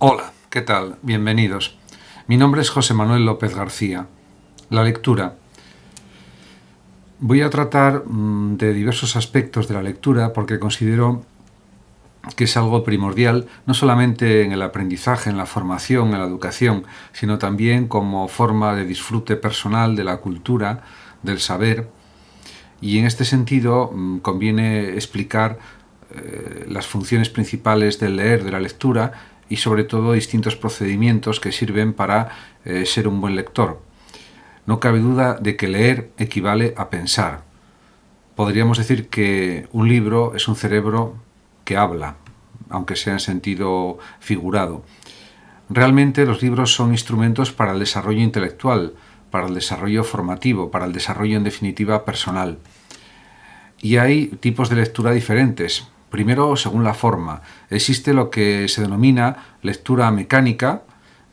Hola, ¿qué tal? Bienvenidos. Mi nombre es José Manuel López García. La lectura. Voy a tratar de diversos aspectos de la lectura porque considero que es algo primordial, no solamente en el aprendizaje, en la formación, en la educación, sino también como forma de disfrute personal de la cultura, del saber. Y en este sentido conviene explicar las funciones principales del leer, de la lectura, y sobre todo distintos procedimientos que sirven para ser un buen lector. No cabe duda de que leer equivale a pensar. Podríamos decir que un libro es un cerebro que habla, aunque sea en sentido figurado. Realmente los libros son instrumentos para el desarrollo intelectual, para el desarrollo formativo, para el desarrollo en definitiva personal. Y hay tipos de lectura diferentes. Primero, según la forma. Existe lo que se denomina lectura mecánica,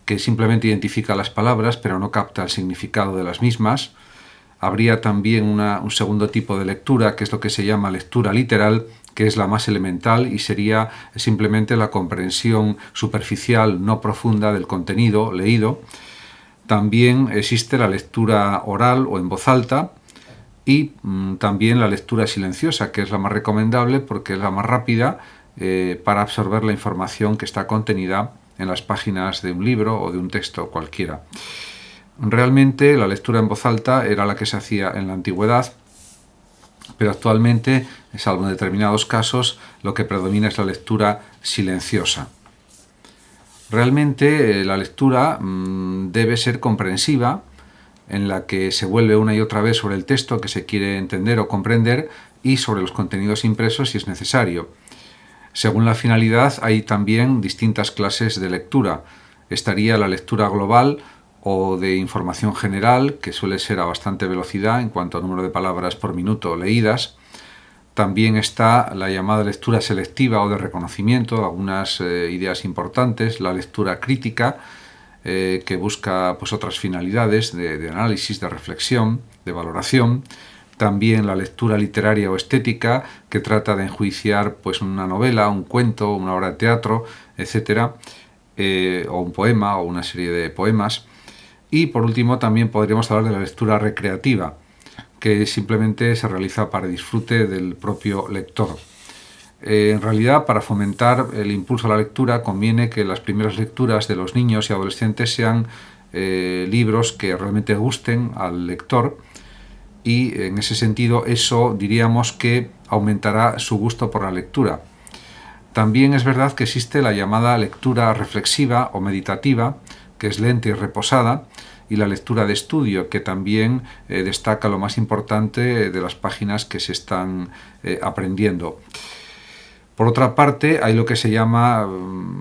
que simplemente identifica las palabras pero no capta el significado de las mismas. Habría también un segundo tipo de lectura, que es lo que se llama lectura literal, que es la más elemental y sería simplemente la comprensión superficial, no profunda del contenido leído. También existe la lectura oral o en voz alta, y también la lectura silenciosa, que es la más recomendable porque es la más rápida para absorber la información que está contenida en las páginas de un libro o de un texto cualquiera. Realmente la lectura en voz alta era la que se hacía en la antigüedad, pero actualmente, salvo en determinados casos, lo que predomina es la lectura silenciosa. Realmente la lectura debe ser comprensiva, en la que se vuelve una y otra vez sobre el texto que se quiere entender o comprender y sobre los contenidos impresos si es necesario. Según la finalidad hay también distintas clases de lectura. Estaría la lectura global o de información general, que suele ser a bastante velocidad en cuanto a número de palabras por minuto leídas. También está la llamada lectura selectiva o de reconocimiento, algunas ideas importantes, la lectura crítica, que busca pues, otras finalidades de análisis, de reflexión, de valoración. También la lectura literaria o estética, que trata de enjuiciar pues, una novela, un cuento, una obra de teatro, etc., o un poema o una serie de poemas. Y por último también podríamos hablar de la lectura recreativa, que simplemente se realiza para disfrute del propio lector. En realidad, para fomentar el impulso a la lectura, conviene que las primeras lecturas de los niños y adolescentes sean libros que realmente gusten al lector, y en ese sentido eso diríamos que aumentará su gusto por la lectura. También es verdad que existe la llamada lectura reflexiva o meditativa, que es lenta y reposada, y la lectura de estudio, que también destaca lo más importante de las páginas que se están aprendiendo. Por otra parte, hay lo que se llama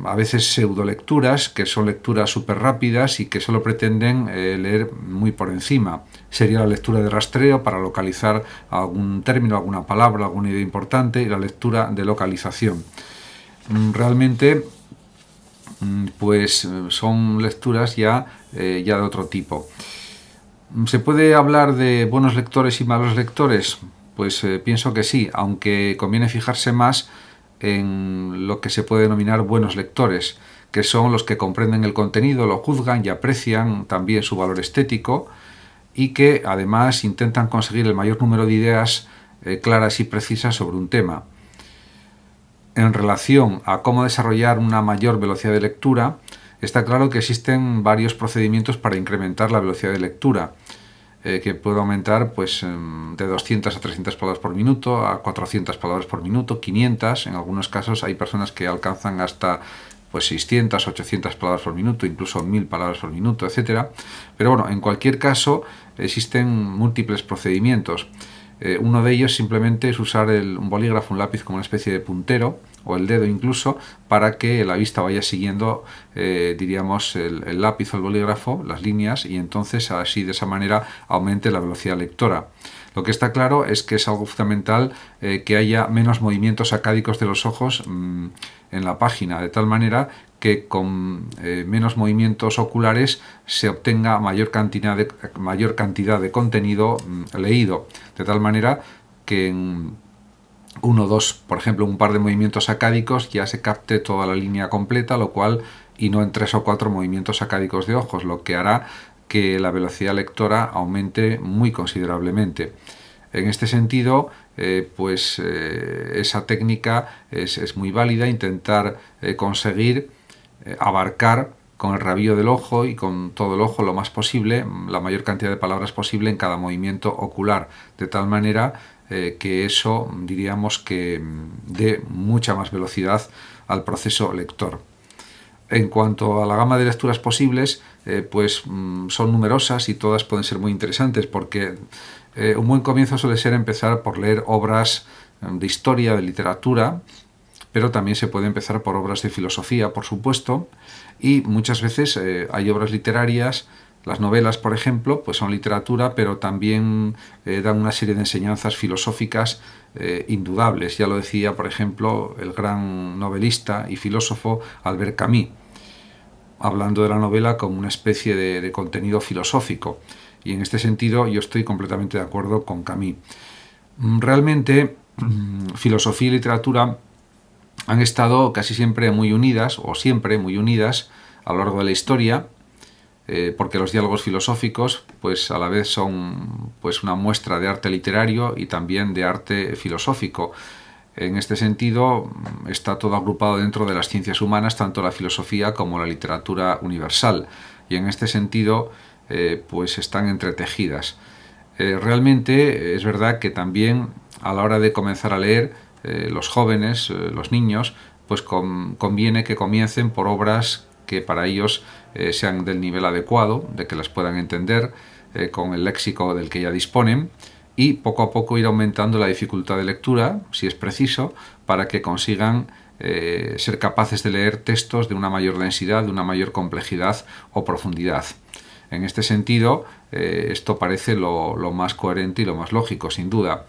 a veces pseudolecturas, que son lecturas súper rápidas y que solo pretenden leer muy por encima. Sería la lectura de rastreo para localizar algún término, alguna palabra, alguna idea importante, y la lectura de localización. Realmente pues son lecturas ya de otro tipo. ¿Se puede hablar de buenos lectores y malos lectores? Pues pienso que sí, aunque conviene fijarse más en lo que se puede denominar buenos lectores, que son los que comprenden el contenido, lo juzgan y aprecian también su valor estético, y que además intentan conseguir el mayor número de ideas claras y precisas sobre un tema. En relación a cómo desarrollar una mayor velocidad de lectura, está claro que existen varios procedimientos para incrementar la velocidad de lectura, que puede aumentar pues, de 200 a 300 palabras por minuto, a 400 palabras por minuto, 500. En algunos casos hay personas que alcanzan hasta pues 600, 800 palabras por minuto, incluso 1000 palabras por minuto, etc. Pero bueno, en cualquier caso existen múltiples procedimientos. Uno de ellos simplemente es usar un bolígrafo, un lápiz como una especie de puntero, o el dedo incluso, para que la vista vaya siguiendo, diríamos, el lápiz o el bolígrafo, las líneas, y entonces así de esa manera aumente la velocidad lectora. Lo que está claro es que es algo fundamental que haya menos movimientos sacádicos de los ojos en la página, de tal manera que con menos movimientos oculares se obtenga mayor cantidad de contenido leído, de tal manera que uno o dos, por ejemplo, un par de movimientos sacádicos, ya se capte toda la línea completa, lo cual, y no en 3 o 4 movimientos sacádicos de ojos, lo que hará que la velocidad lectora aumente muy considerablemente. En este sentido, esa técnica es muy válida, intentar conseguir abarcar con el rabillo del ojo y con todo el ojo lo más posible, la mayor cantidad de palabras posible en cada movimiento ocular, de tal manera que eso, diríamos, que dé mucha más velocidad al proceso lector. En cuanto a la gama de lecturas posibles, son numerosas y todas pueden ser muy interesantes, porque un buen comienzo suele ser empezar por leer obras de historia, de literatura, pero también se puede empezar por obras de filosofía, por supuesto, y muchas veces hay obras literarias. Las novelas, por ejemplo, pues son literatura, pero también dan una serie de enseñanzas filosóficas indudables. Ya lo decía, por ejemplo, el gran novelista y filósofo Albert Camus, hablando de la novela como una especie de contenido filosófico. Y en este sentido yo estoy completamente de acuerdo con Camus. Realmente, filosofía y literatura han estado casi siempre muy unidas, o siempre muy unidas, a lo largo de la historia, porque los diálogos filosóficos pues a la vez son pues una muestra de arte literario y también de arte filosófico. En este sentido está todo agrupado dentro de las ciencias humanas, tanto la filosofía como la literatura universal, y en este sentido pues están entretejidas. Realmente es verdad que también a la hora de comenzar a leer, los jóvenes, los niños, pues conviene que comiencen por obras que para ellos sean del nivel adecuado, de que las puedan entender con el léxico del que ya disponen, y poco a poco ir aumentando la dificultad de lectura, si es preciso, para que consigan ser capaces de leer textos de una mayor densidad, de una mayor complejidad o profundidad. En este sentido, esto parece lo más coherente y lo más lógico, sin duda.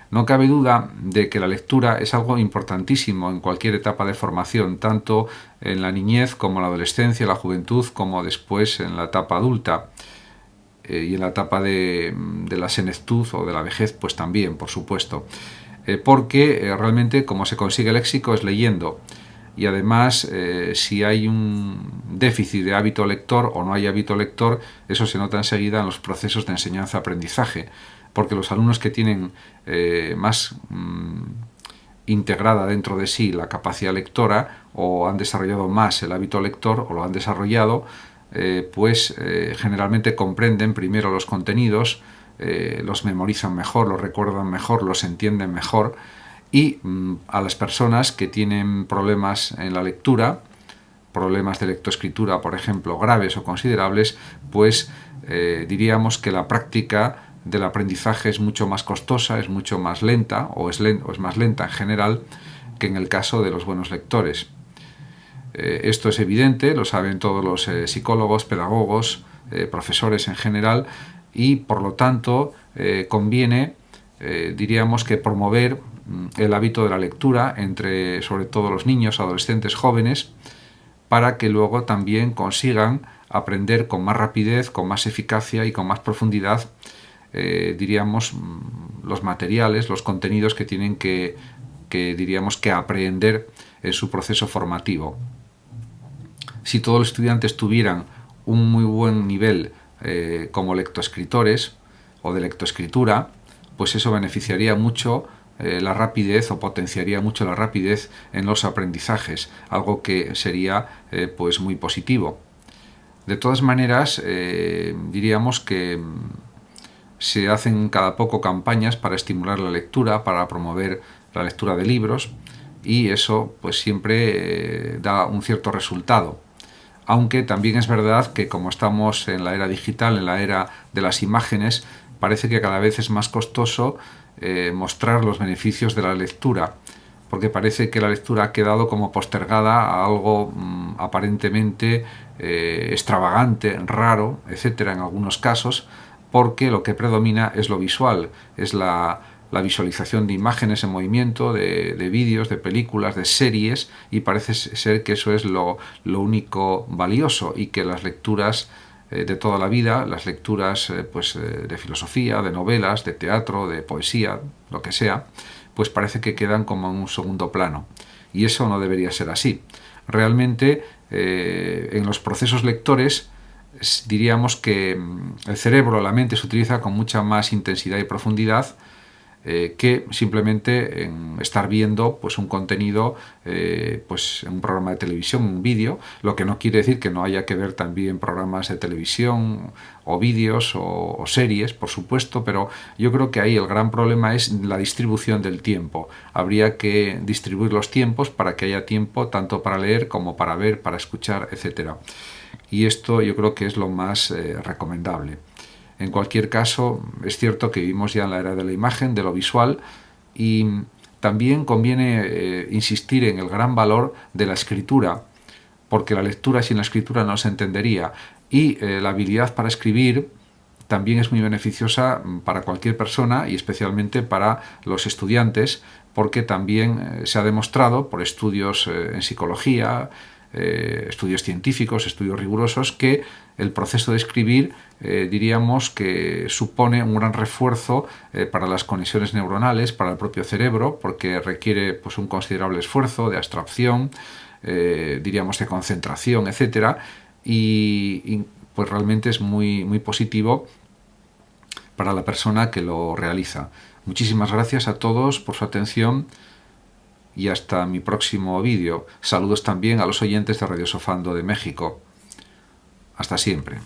No cabe duda de que la lectura es algo importantísimo en cualquier etapa de formación, tanto en la niñez como en la adolescencia, la juventud, como después en la etapa adulta. Y en la etapa de la senectud o de la vejez, pues también, por supuesto. Porque realmente como se consigue el léxico es leyendo. Y además, si hay un déficit de hábito lector o no hay hábito lector, eso se nota enseguida en los procesos de enseñanza-aprendizaje, porque los alumnos que tienen más integrada dentro de sí la capacidad lectora, o han desarrollado más el hábito lector, o lo han desarrollado, generalmente comprenden primero los contenidos, los memorizan mejor, los recuerdan mejor, los entienden mejor, y a las personas que tienen problemas en la lectura, problemas de lectoescritura, por ejemplo, graves o considerables, pues diríamos que la práctica del aprendizaje es mucho más costosa, es mucho más lenta, o es más lenta en general, que en el caso de los buenos lectores. Esto es evidente, lo saben todos los psicólogos, pedagogos, profesores en general, y por lo tanto conviene, diríamos que promover el hábito de la lectura entre sobre todo los niños, adolescentes, jóvenes, para que luego también consigan aprender con más rapidez, con más eficacia y con más profundidad, diríamos, los materiales, los contenidos que tienen que diríamos que aprender en su proceso formativo. Si todos los estudiantes tuvieran un muy buen nivel como lectoescritores o de lectoescritura, pues eso beneficiaría mucho la rapidez, o potenciaría mucho la rapidez en los aprendizajes, algo que sería pues muy positivo. De todas maneras, diríamos que se hacen cada poco campañas para estimular la lectura, para promover la lectura de libros, y eso pues siempre da un cierto resultado. Aunque también es verdad que como estamos en la era digital, en la era de las imágenes, parece que cada vez es más costoso mostrar los beneficios de la lectura, porque parece que la lectura ha quedado como postergada a algo aparentemente extravagante, raro, etcétera, en algunos casos, porque lo que predomina es lo visual, es la visualización de imágenes en movimiento, de vídeos, de películas, de series, y parece ser que eso es lo único valioso, y que las lecturas de toda la vida, las lecturas de filosofía, de novelas, de teatro, de poesía, lo que sea, pues parece que quedan como en un segundo plano. Y eso no debería ser así. Realmente, en los procesos lectores, diríamos que el cerebro, la mente, se utiliza con mucha más intensidad y profundidad que simplemente en estar viendo pues un contenido pues en un programa de televisión, un vídeo, lo que no quiere decir que no haya que ver también programas de televisión o vídeos o series, por supuesto, pero yo creo que ahí el gran problema es la distribución del tiempo. Habría que distribuir los tiempos para que haya tiempo tanto para leer como para ver, para escuchar, etcétera. Y esto yo creo que es lo más recomendable. En cualquier caso, es cierto que vivimos ya en la era de la imagen, de lo visual, y también conviene insistir en el gran valor de la escritura, porque la lectura sin la escritura no se entendería, y la habilidad para escribir también es muy beneficiosa para cualquier persona y especialmente para los estudiantes, porque también se ha demostrado por estudios en psicología, estudios científicos, estudios rigurosos, que el proceso de escribir diríamos que supone un gran refuerzo para las conexiones neuronales, para el propio cerebro, porque requiere pues, un considerable esfuerzo de abstracción, diríamos de concentración, etcétera, y pues realmente es muy, muy positivo para la persona que lo realiza. Muchísimas gracias a todos por su atención y hasta mi próximo vídeo. Saludos también a los oyentes de Radio Sofando de México. Hasta siempre.